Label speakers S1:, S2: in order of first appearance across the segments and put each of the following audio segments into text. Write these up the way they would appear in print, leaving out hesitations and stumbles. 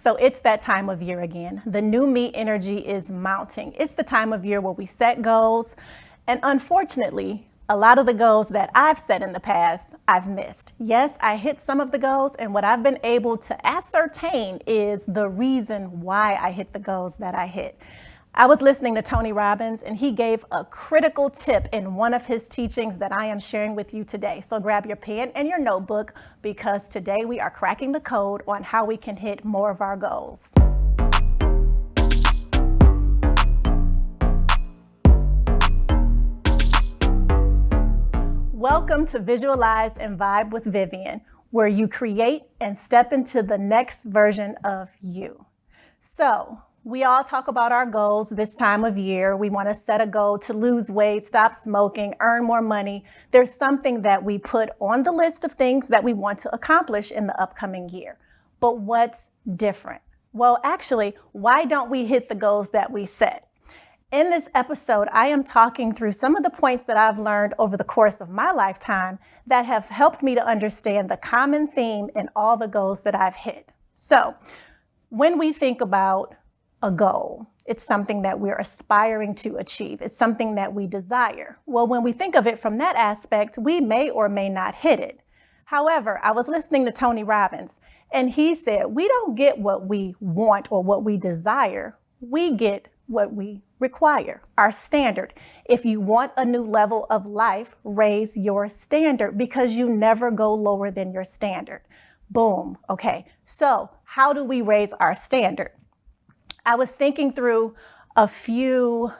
S1: So it's that time of year again. The new me energy is mounting. It's the time of year where we set goals. And unfortunately, a lot of the goals that I've set in the past, I've missed. Yes, I hit some of the goals, and what I've been able to ascertain is the reason why I hit the goals that I hit. I was listening to Tony Robbins, and he gave a critical tip in one of his teachings that I am sharing with you today. So grab your pen and your notebook, because today we are cracking the code on how we can hit more of our goals. Welcome to Visualize and Vibe with Vivian, where you create and step into the next version of you. So, we all talk about our goals this time of year. We want to set a goal to lose weight, stop smoking, earn more money. There's something that we put on the list of things that we want to accomplish in the upcoming year. But what's different? Well, actually, why don't we hit the goals that we set? In this episode, I am talking through some of the points that I've learned over the course of my lifetime that have helped me to understand the common theme in all the goals that I've hit. So, when we think about a goal, it's something that we're aspiring to achieve. It's something that we desire. Well, when we think of it from that aspect, we may or may not hit it. However, I was listening to Tony Robbins, and he said, we don't get what we want or what we desire. We get what we require, our standard. If you want a new level of life, raise your standard, because you never go lower than your standard. Boom. Okay. So how do we raise our standard? I was thinking through a few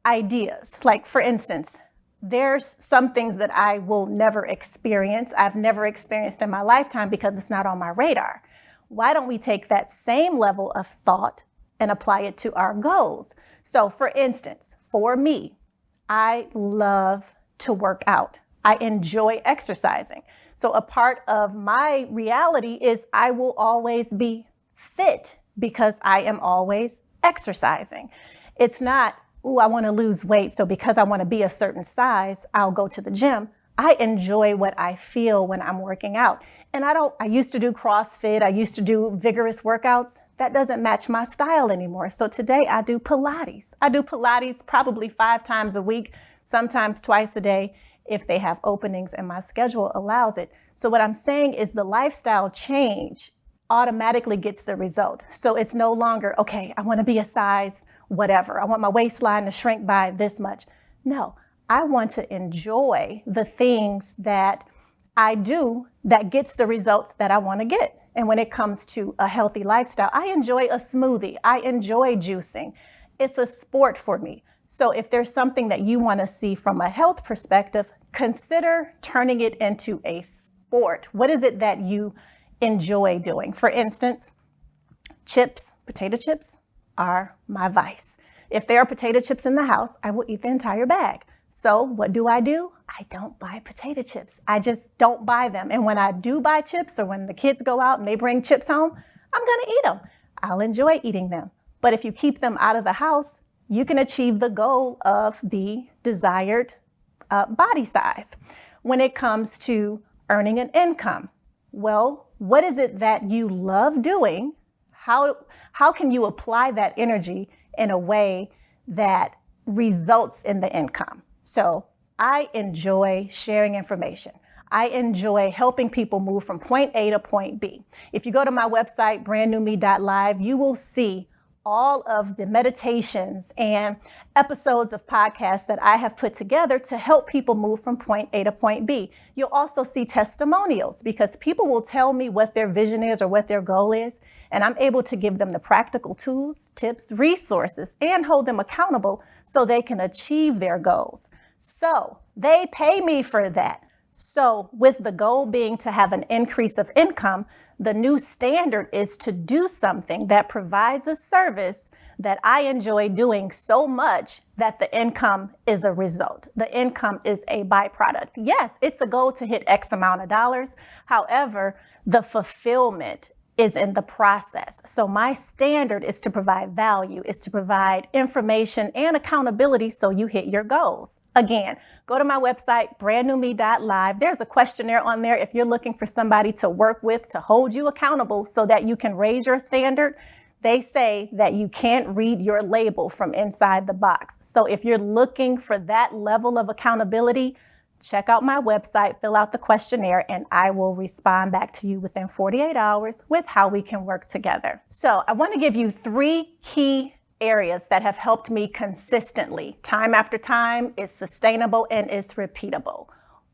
S1: ideas. Like, for instance, there's some things that I will never experience. I've never experienced in my lifetime because it's not on my radar. Why don't we take that same level of thought and apply it to our goals? So, for instance, for me, I love to work out. I enjoy exercising. So a part of my reality is I will always be fit, because I am always exercising. It's not, I want to lose weight, so because I want to be a certain size, I'll go to the gym. I enjoy what I feel when I'm working out. And I used to do CrossFit. I used to do vigorous workouts. That doesn't match my style anymore. So today I do Pilates. I do Pilates probably 5 times a week, sometimes twice a day if they have openings and my schedule allows it. So what I'm saying is the lifestyle change automatically gets the result. So it's no longer, okay, I want to be a size whatever. I want my waistline to shrink by this much. No, I want to enjoy the things that I do that gets the results that I want to get. And when it comes to a healthy lifestyle, I enjoy a smoothie. I enjoy juicing. It's a sport for me. So if there's something that you want to see from a health perspective, consider turning it into a sport. What is it that you enjoy doing? For instance, chips, potato chips are my vice. If there are potato chips in the house, I will eat the entire bag. So what do? I don't buy potato chips. I just don't buy them. And when I do buy chips, or when the kids go out and they bring chips home, I'm going to eat them. I'll enjoy eating them. But if you keep them out of the house, you can achieve the goal of the desired body size. When it comes to earning an income, well, what is it that you love doing? How can you apply that energy in a way that results in the income? So I enjoy sharing information. I enjoy helping people move from point A to point B. If you go to my website, brandnewme.live, you will see all of the meditations and episodes of podcasts that I have put together to help people move from point A to point B. You'll also see testimonials, because people will tell me what their vision is or what their goal is, and I'm able to give them the practical tools, tips, resources, and hold them accountable so they can achieve their goals. So they pay me for that. So with the goal being to have an increase of income, the new standard is to do something that provides a service that I enjoy doing so much that the income is a result. The income is a byproduct. Yes, it's a goal to hit X amount of dollars. However, the fulfillment is in the process. So my standard is to provide value, is to provide information and accountability so you hit your goals. Again, go to my website, brandnewme.live. There's a questionnaire on there if you're looking for somebody to work with to hold you accountable so that you can raise your standard. They say that you can't read your label from inside the box. So if you're looking for that level of accountability, check out my website, fill out the questionnaire, and I will respond back to you within 48 hours with how we can work together. So I want to give you 3 key areas that have helped me consistently, time after time, is sustainable and is repeatable.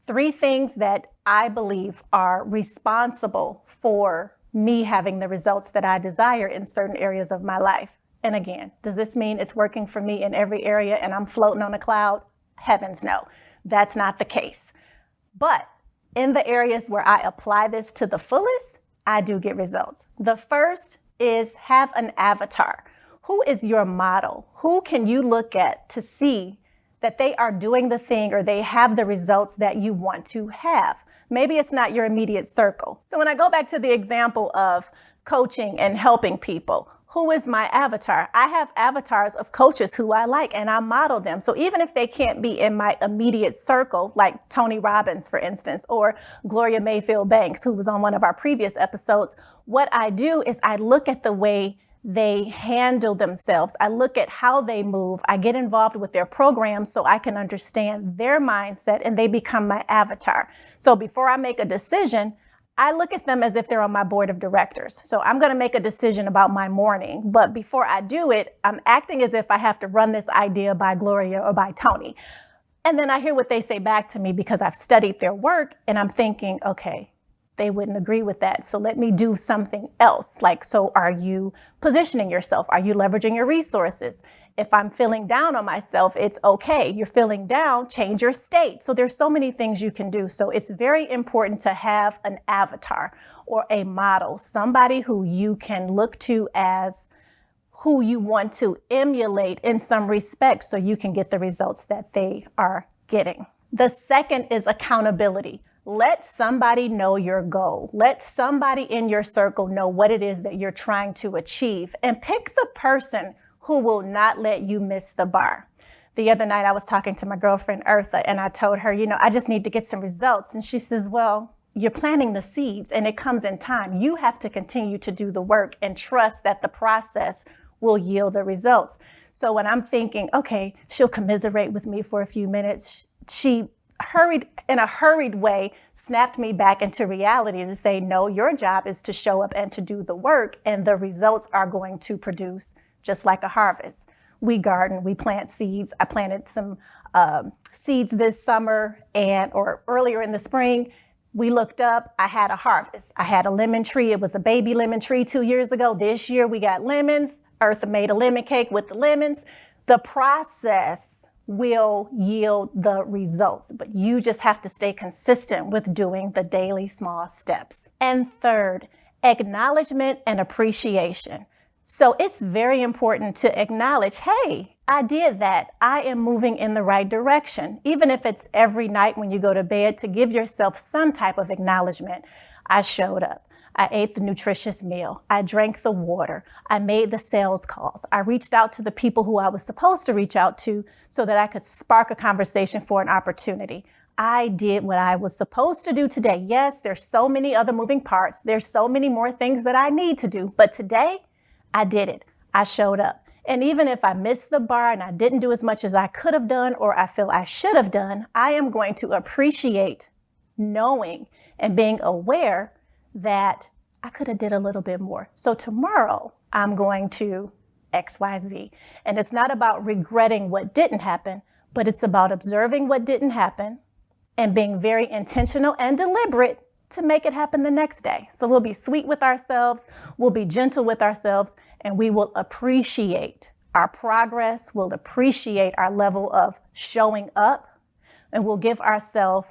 S1: 3 things that I believe are responsible for me having the results that I desire in certain areas of my life. And again, does this mean it's working for me in every area and I'm floating on a cloud? Heavens no, that's not the case. But in the areas where I apply this to the fullest, I do get results. The first is have an avatar. Who is your model? Who can you look at to see that they are doing the thing or they have the results that you want to have? Maybe it's not your immediate circle. So when I go back to the example of coaching and helping people, who is my avatar? I have avatars of coaches who I like and I model them. So even if they can't be in my immediate circle, like Tony Robbins, for instance, or Gloria Mayfield Banks, who was on one of our previous episodes, what I do is I look at the way they handle themselves. I look at how they move. I get involved with their programs so I can understand their mindset and they become my avatar. So before I make a decision, I look at them as if they're on my board of directors. So I'm going to make a decision about my morning, but before I do it, I'm acting as if I have to run this idea by Gloria or by Tony. And then I hear what they say back to me because I've studied their work and I'm thinking, okay, they wouldn't agree with that. So let me do something else. Like, so are you positioning yourself? Are you leveraging your resources? If I'm feeling down on myself, it's okay. You're feeling down, change your state. So there's so many things you can do. So it's very important to have an avatar or a model, somebody who you can look to as who you want to emulate in some respect so you can get the results that they are getting. The second is accountability. Let somebody know your goal. Let somebody in your circle know what it is that you're trying to achieve, and pick the person who will not let you miss the bar. The other night I was talking to my girlfriend Eartha and I told her, I just need to get some results. And she says, well, you're planting the seeds and it comes in time. You have to continue to do the work and trust that the process will yield the results. So when I'm thinking, okay, she'll commiserate with me for a few minutes, she in a hurried way, snapped me back into reality to say, no, your job is to show up and to do the work, and the results are going to produce just like a harvest. We garden, we plant seeds. I planted some seeds this summer or earlier in the spring. We looked up, I had a harvest. I had a lemon tree. It was a baby lemon tree 2 years ago. This year we got lemons. Eartha made a lemon cake with the lemons. The process will yield the results, but you just have to stay consistent with doing the daily small steps. And third, acknowledgement and appreciation. So it's very important to acknowledge, hey, I did that. I am moving in the right direction. Even if it's every night when you go to bed, to give yourself some type of acknowledgement. I showed up. I ate the nutritious meal. I drank the water. I made the sales calls. I reached out to the people who I was supposed to reach out to so that I could spark a conversation for an opportunity. I did what I was supposed to do today. Yes, there's so many other moving parts. There's so many more things that I need to do. But today, I did it. I showed up. And even if I missed the bar and I didn't do as much as I could have done or I feel I should have done, I am going to appreciate knowing and being aware that I could have did a little bit more. So tomorrow I'm going to XYZ. And it's not about regretting what didn't happen, but it's about observing what didn't happen and being very intentional and deliberate to make it happen the next day. So we'll be sweet with ourselves, we'll be gentle with ourselves, and we will appreciate our progress, we'll appreciate our level of showing up, and we'll give ourselves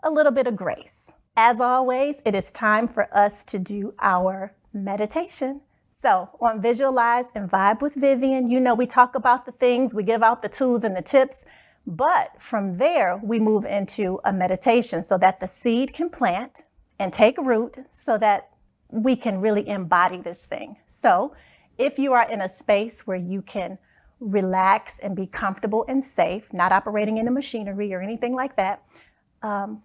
S1: a little bit of grace. As always, it is time for us to do our meditation. So on Visualize and Vibe with Vivian, we talk about the things, we give out the tools and the tips, but from there we move into a meditation so that the seed can plant and take root so that we can really embody this thing. So if you are in a space where you can relax and be comfortable and safe, not operating in a machinery or anything like that,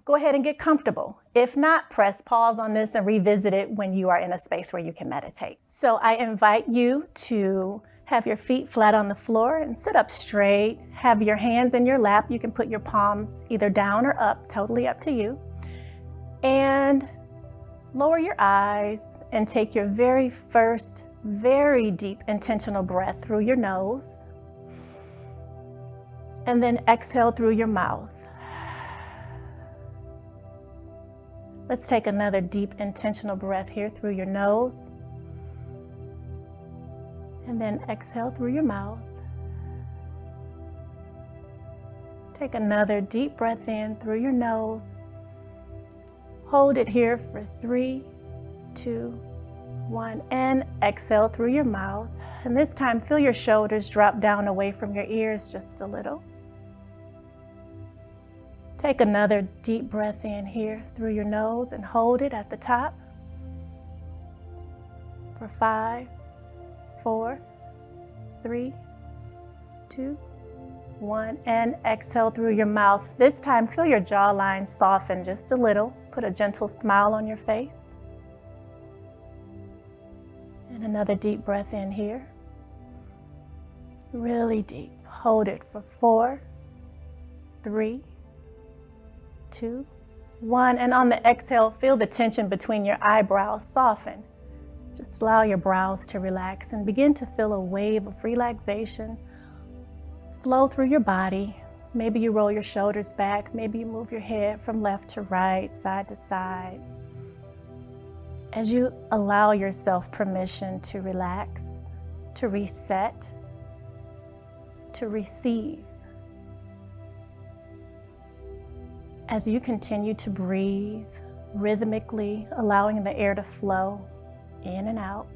S1: go ahead and get comfortable. If not, press pause on this and revisit it when you are in a space where you can meditate. So I invite you to have your feet flat on the floor and sit up straight. Have your hands in your lap. You can put your palms either down or up, totally up to you. And lower your eyes and take your very first, very deep intentional breath through your nose. And then exhale through your mouth. Let's take another deep intentional breath here through your nose. And then exhale through your mouth. Take another deep breath in through your nose. Hold it here for 3, 2, 1, and exhale through your mouth. And this time, feel your shoulders drop down away from your ears just a little. Take another deep breath in here through your nose and hold it at the top for 5, 4, 3, 2, 1, and exhale through your mouth. This time, feel your jawline soften just a little. Put a gentle smile on your face. And another deep breath in here. Really deep. Hold it for 4, 3, 2, 1. And on the exhale, feel the tension between your eyebrows soften. Just allow your brows to relax and begin to feel a wave of relaxation flow through your body. Maybe you roll your shoulders back. Maybe you move your head from left to right, side to side. As you allow yourself permission to relax, to reset, to receive. As you continue to breathe rhythmically, allowing the air to flow in and out,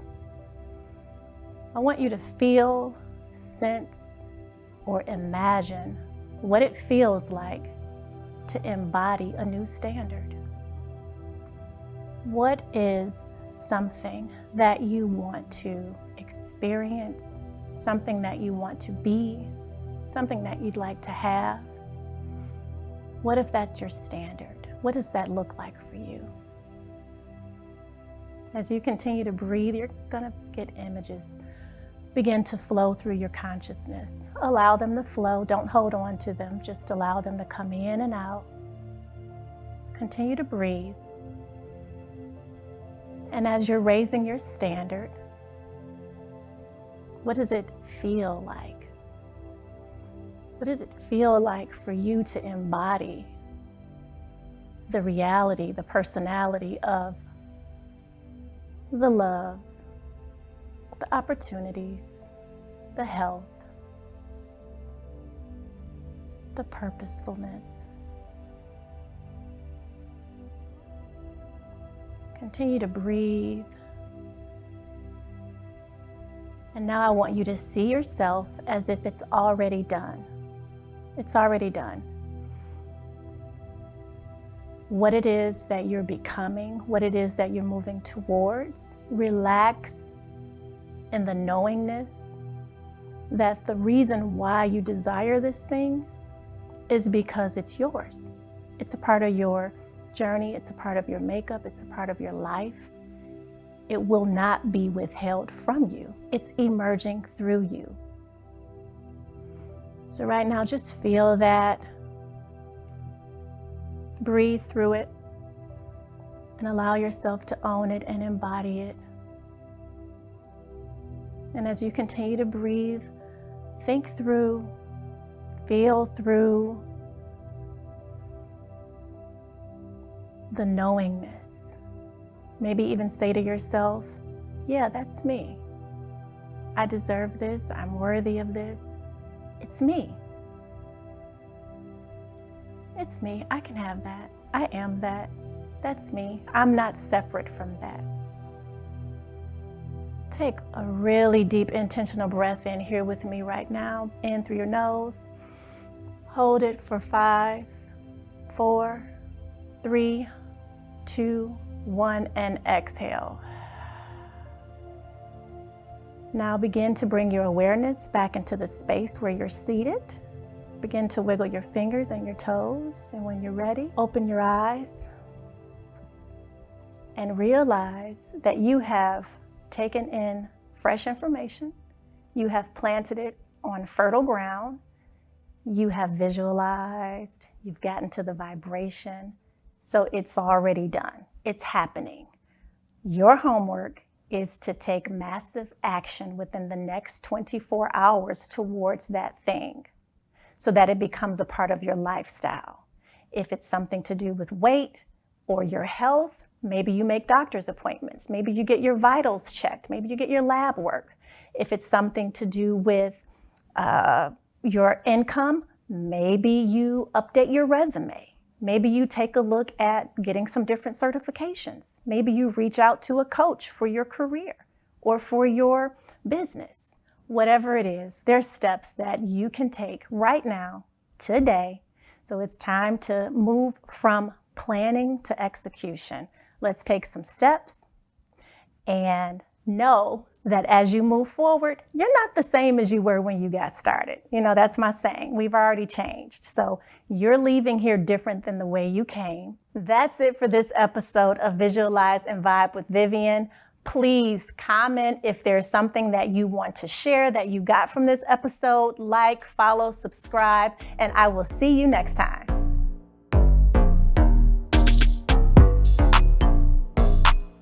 S1: I want you to feel, sense, or imagine what it feels like to embody a new standard. What is something that you want to experience, something that you want to be, something that you'd like to have? What if that's your standard? What does that look like for you? As you continue to breathe, you're gonna get images begin to flow through your consciousness. Allow them to flow. Don't hold on to them. Just allow them to come in and out. Continue to breathe. And as you're raising your standard, what does it feel like? What does it feel like for you to embody the reality, the personality of the love, the opportunities, the health, the purposefulness? Continue to breathe. And now I want you to see yourself as if it's already done. It's already done. What it is that you're becoming, what it is that you're moving towards, relax in the knowingness that the reason why you desire this thing is because it's yours. It's a part of your journey, it's a part of your makeup, it's a part of your life. It will not be withheld from you. It's emerging through you. So right now, just feel that. Breathe through it and allow yourself to own it and embody it. And as you continue to breathe, think through, feel through the knowingness. Maybe even say to yourself, yeah, that's me. I deserve this. I'm worthy of this. It's me. It's me. I can have that. I am that. That's me. I'm not separate from that. Take a really deep intentional breath in here with me right now. In through your nose. Hold it for 5, 4, 3, 2, 1, and exhale. Now begin to bring your awareness back into the space where you're seated. Begin to wiggle your fingers and your toes, and when you're ready, open your eyes and realize that you have taken in fresh information. You have planted it on fertile ground. You have visualized, you've gotten to the vibration, so it's already done. It's happening. Your homework is to take massive action within the next 24 hours towards that thing so that it becomes a part of your lifestyle. If it's something to do with weight or your health, maybe you make doctor's appointments, maybe you get your vitals checked, maybe you get your lab work. If it's something to do with your income, maybe you update your resume. Maybe you take a look at getting some different certifications. Maybe you reach out to a coach for your career or for your business. Whatever it is, there's steps that you can take right now, today. So it's time to move from planning to execution. Let's take some steps and know that as you move forward, you're not the same as you were when you got started. You know, that's my saying. We've already changed. So you're leaving here different than the way you came. That's it for this episode of Visualize and Vibe with Vivian. Please comment if there's something that you want to share that you got from this episode. Like, follow, subscribe, and I will see you next time.